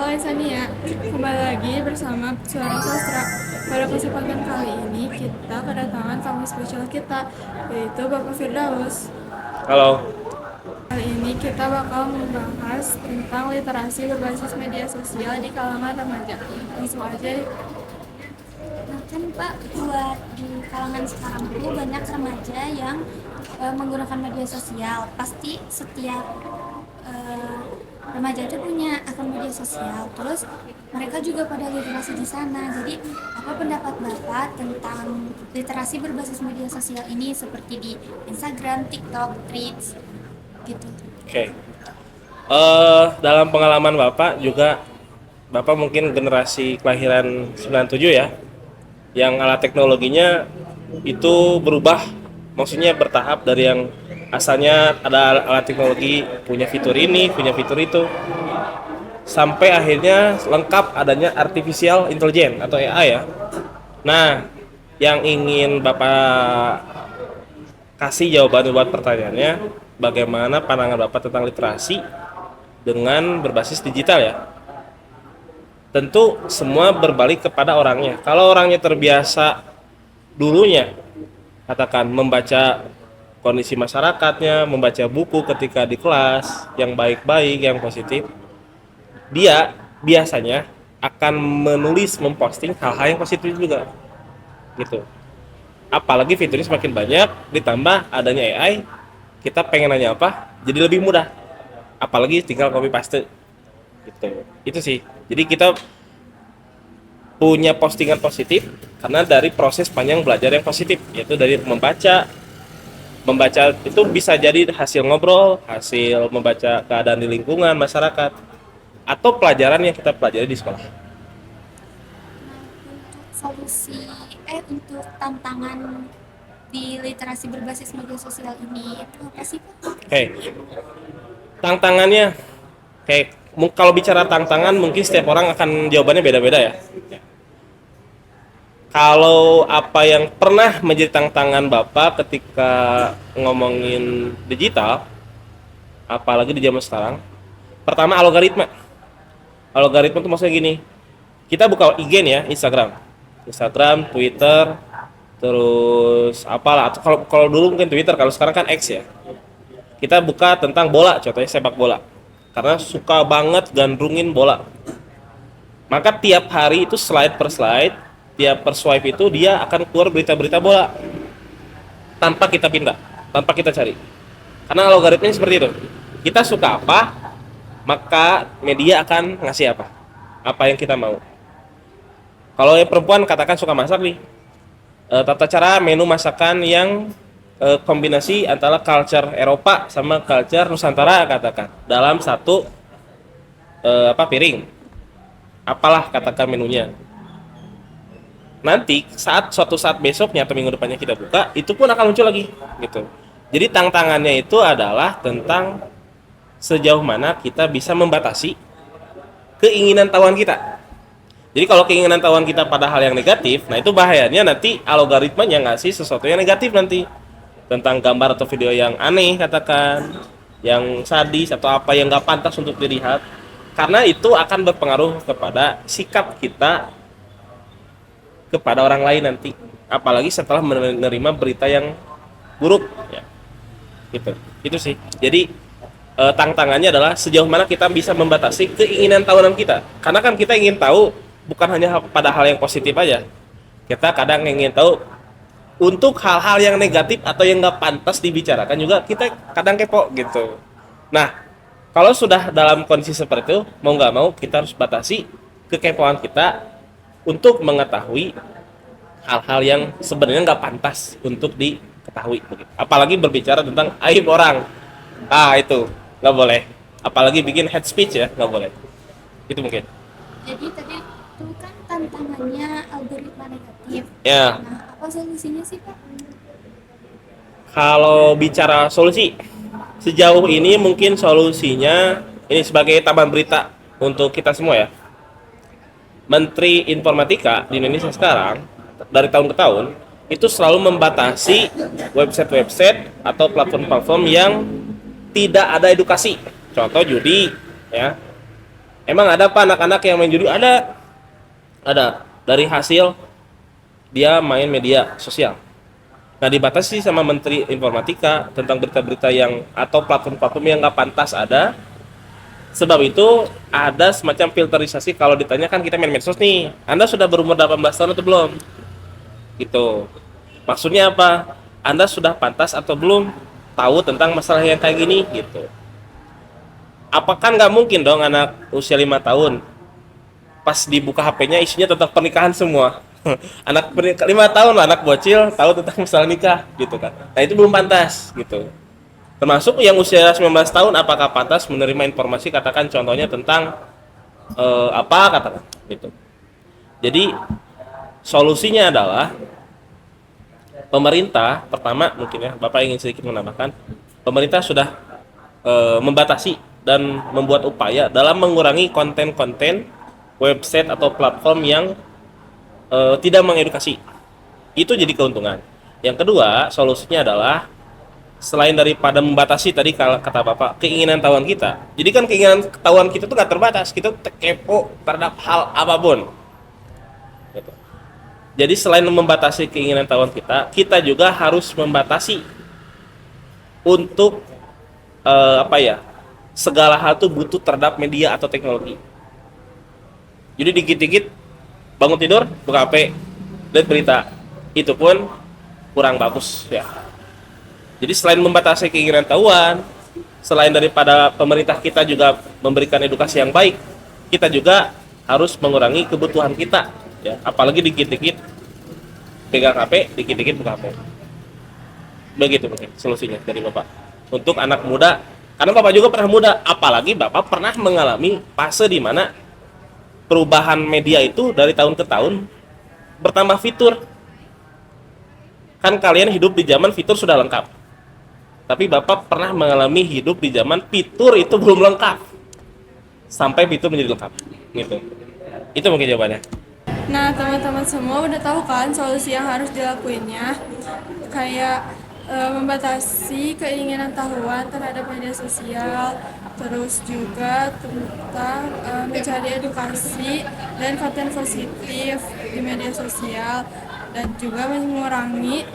Halo Insania, kembali lagi bersama Suara Sastra. Pada kesempatan kali ini kita kedatangan tamu spesial kita, yaitu Bapak Firdaus. Halo. Kali ini kita bakal membahas tentang literasi berbasis media sosial di kalangan remaja. Langsung aja. Nah kan Pak, buat di kalangan sekarang tuh banyak remaja yang menggunakan media sosial. Pasti setiap eh, remaja itu punya akun media sosial. Terus mereka juga pada literasi di sana. Jadi apa pendapat Bapak tentang literasi berbasis media sosial ini seperti di Instagram, TikTok, Threads gitu? Oke. Dalam pengalaman Bapak juga, Bapak mungkin generasi kelahiran 97 ya, yang alat teknologinya itu berubah, maksudnya bertahap dari yang asalnya ada alat teknologi punya fitur ini, punya fitur itu, sampai akhirnya lengkap adanya artificial intelligence atau AI ya. Nah, yang ingin Bapak kasih jawaban buat pertanyaannya, bagaimana pandangan Bapak tentang literasi dengan berbasis digital ya. Tentu semua berbalik kepada orangnya. Kalau orangnya terbiasa dulunya, katakan membaca kondisi masyarakatnya, membaca buku ketika di kelas yang baik-baik, yang positif, dia biasanya akan menulis, memposting hal-hal yang positif juga, gitu. Apalagi fiturnya semakin banyak, ditambah adanya AI, kita pengen nanya apa, jadi lebih mudah. Apalagi tinggal copy paste, gitu. Itu sih. Jadi kita punya postingan positif karena dari proses panjang belajar yang positif, yaitu dari membaca itu bisa jadi hasil ngobrol, hasil membaca keadaan di lingkungan masyarakat, atau pelajaran yang kita pelajari di sekolah. Untuk tantangan di literasi berbasis media sosial ini itu apa sih Pak? Oke, tantangannya, kayak kalau bicara tantangan mungkin setiap orang akan jawabannya beda-beda ya. Kalau apa yang pernah menjadi tantangan Bapak ketika ngomongin digital, apalagi di zaman sekarang, pertama algoritma. Algoritma itu maksudnya gini, kita buka IG nih ya, Instagram, Twitter, terus apalah, atau kalau dulu mungkin Twitter, kalau sekarang kan X ya. Kita buka tentang bola, contohnya sepak bola, karena suka banget gandrungin bola. Maka tiap hari itu slide per slide, tiap per swipe itu dia akan keluar berita-berita bola tanpa kita pindah, tanpa kita cari. Karena algoritmanya seperti itu. Kita suka apa, maka media akan ngasih apa yang kita mau. Kalau yang perempuan katakan suka masak nih, tata cara menu masakan yang kombinasi antara culture Eropa sama culture Nusantara katakan dalam satu piring, apalah katakan menunya. Nanti suatu saat besoknya atau minggu depannya kita buka, itu pun akan muncul lagi, gitu. Jadi tantangannya itu adalah tentang sejauh mana kita bisa membatasi keinginan tahuan kita. Jadi kalau keinginan tahuan kita pada hal yang negatif, nah itu bahayanya nanti algoritmanya ngasih sesuatu yang negatif nanti, tentang gambar atau video yang aneh katakan, yang sadis atau apa yang nggak pantas untuk dilihat, karena itu akan berpengaruh kepada sikap kita kepada orang lain nanti, apalagi setelah menerima berita yang buruk ya, gitu. Itu sih. Jadi tantangannya adalah sejauh mana kita bisa membatasi keinginan tahunan kita, karena kan kita ingin tahu bukan hanya pada hal yang positif aja, kita kadang ingin tahu untuk hal-hal yang negatif atau yang nggak pantas dibicarakan juga kita kadang kepo gitu. Nah, kalau sudah dalam kondisi seperti itu, mau nggak mau kita harus batasi kekepoan kita untuk mengetahui hal-hal yang sebenarnya nggak pantas untuk diketahui. Apalagi berbicara tentang aib orang, itu nggak boleh. Apalagi bikin hate speech ya, nggak boleh. Itu mungkin. Jadi tadi itu kan tantangannya algoritma negatif. Ya. Nah, apa solusinya sih Pak? Kalau bicara solusi, sejauh ini mungkin solusinya ini sebagai tambahan berita untuk kita semua ya. Menteri Informatika di Indonesia sekarang dari tahun ke tahun itu selalu membatasi website-website atau platform-platform yang tidak ada edukasi. Contoh judi ya. Emang ada apa anak-anak yang main judi? Ada. Dari hasil dia main media sosial. Nah, dibatasi sama Menteri Informatika tentang berita-berita yang atau platform-platform yang nggak pantas ada. Sebab itu ada semacam filterisasi. Kalau ditanyakan kita main medsos nih, Anda sudah berumur 18 tahun atau belum? Gitu. Maksudnya apa? Anda sudah pantas atau belum tahu tentang masalah yang kayak gini gitu. Apakah nggak mungkin dong anak usia 5 tahun pas dibuka HP-nya isinya tentang pernikahan semua. Anak 5 tahun lah, anak bocil tahu tentang masalah nikah gitu kan. Nah, itu belum pantas gitu. Termasuk yang usia 19 tahun apakah pantas menerima informasi katakan contohnya tentang apa katakan gitu. Jadi solusinya adalah pemerintah pertama mungkin ya, Bapak ingin sedikit menambahkan, pemerintah sudah membatasi dan membuat upaya dalam mengurangi konten-konten website atau platform yang tidak mengedukasi. Itu jadi keuntungan. Yang kedua, solusinya adalah selain daripada membatasi tadi kalau kata Bapak keinginan tahuan kita. Jadi kan keinginan tahuan kita tuh nggak terbatas. Kita kepo terhadap hal apapun. Gitu. Jadi selain membatasi keinginan tahuan kita, kita juga harus membatasi untuk segala hal tuh butuh terhadap media atau teknologi. Jadi dikit-dikit bangun tidur buka HP, lihat berita, itu pun kurang bagus ya. Jadi selain membatasi keinginan tahuan, selain daripada pemerintah kita juga memberikan edukasi yang baik, kita juga harus mengurangi kebutuhan kita ya. Apalagi dikit-dikit pegang HP, dikit-dikit buka HP. Begitu mungkin solusinya dari Bapak untuk anak muda, karena Bapak juga pernah muda, apalagi Bapak pernah mengalami fase di mana perubahan media itu dari tahun ke tahun bertambah fitur. Kan kalian hidup di zaman fitur sudah lengkap, tapi Bapak pernah mengalami hidup di zaman fitur itu belum lengkap sampai fitur menjadi lengkap gitu. Itu mungkin jawabannya. Nah, teman-teman semua udah tahu kan solusi yang harus dilakuinnya, kayak membatasi keinginan tahuan terhadap media sosial, terus juga tentang mencari edukasi dan konten positif di media sosial, dan juga mengurangi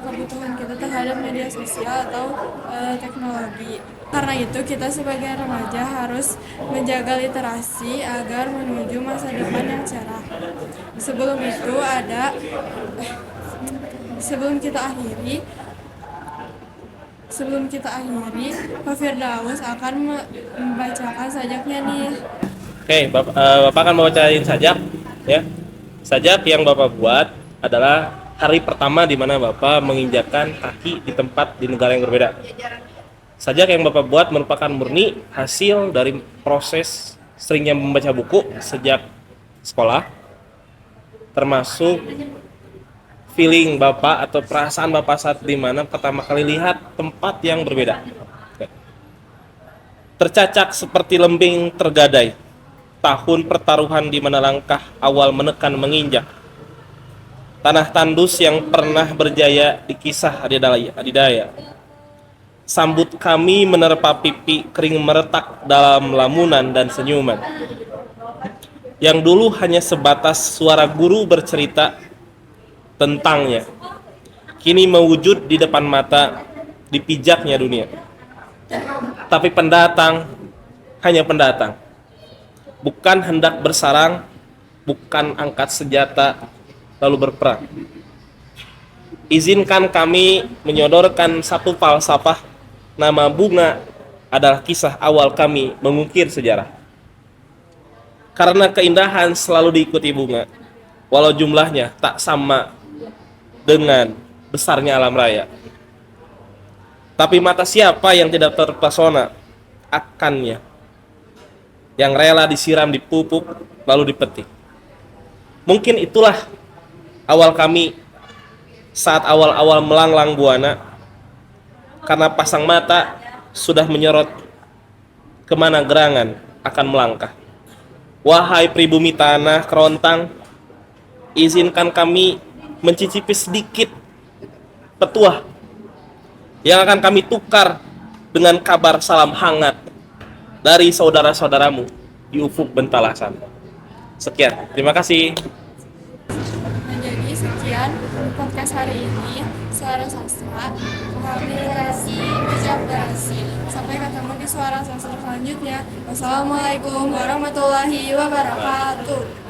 kebutuhan kita terhadap media sosial atau teknologi. Karena itu kita sebagai remaja harus menjaga literasi agar menuju masa depan yang cerah. Sebelum itu sebelum kita akhiri, Pak Firdaus akan membacakan sajaknya nih. Oke, Bapak akan membacain sajak ya. Sajak yang Bapak buat adalah hari pertama di mana Bapak menginjakkan kaki di tempat di negara yang berbeda. Sajak yang Bapak buat merupakan murni hasil dari proses seringnya membaca buku sejak sekolah, termasuk feeling Bapak atau perasaan Bapak saat dimana pertama kali lihat tempat yang berbeda. Tercacak seperti lembing tergadai, tahun pertaruhan di mana langkah awal menekan menginjak, tanah tandus yang pernah berjaya di kisah adidaya. Sambut kami menerpa pipi kering meretak dalam lamunan dan senyuman, yang dulu hanya sebatas suara guru bercerita tentangnya, kini mewujud di depan mata, dipijaknya dunia. Tapi pendatang hanya pendatang, bukan hendak bersarang, bukan angkat senjata lalu berperang. Izinkan kami menyodorkan satu falsafah. Nama bunga adalah kisah awal kami mengukir sejarah. Karena keindahan selalu diikuti bunga, walau jumlahnya tak sama dengan besarnya alam raya. Tapi mata siapa yang tidak terpesona akannya, yang rela disiram di pupuk lalu dipetik. Mungkin itulah awal kami saat awal-awal melanglang buana, karena pasang mata sudah menyorot kemana gerangan akan melangkah. Wahai pribumi tanah kerontang, izinkan kami mencicipi sedikit petuah yang akan kami tukar dengan kabar salam hangat dari saudara-saudaramu di ufuk Bentalasan. Sekian, terima kasih. Nah, jadi sekian podcast hari ini, Suara Sastra, memahami literasi, baca literasi. Sampai ketemu di Suara Sastra selanjutnya. Wassalamualaikum warahmatullahi wabarakatuh.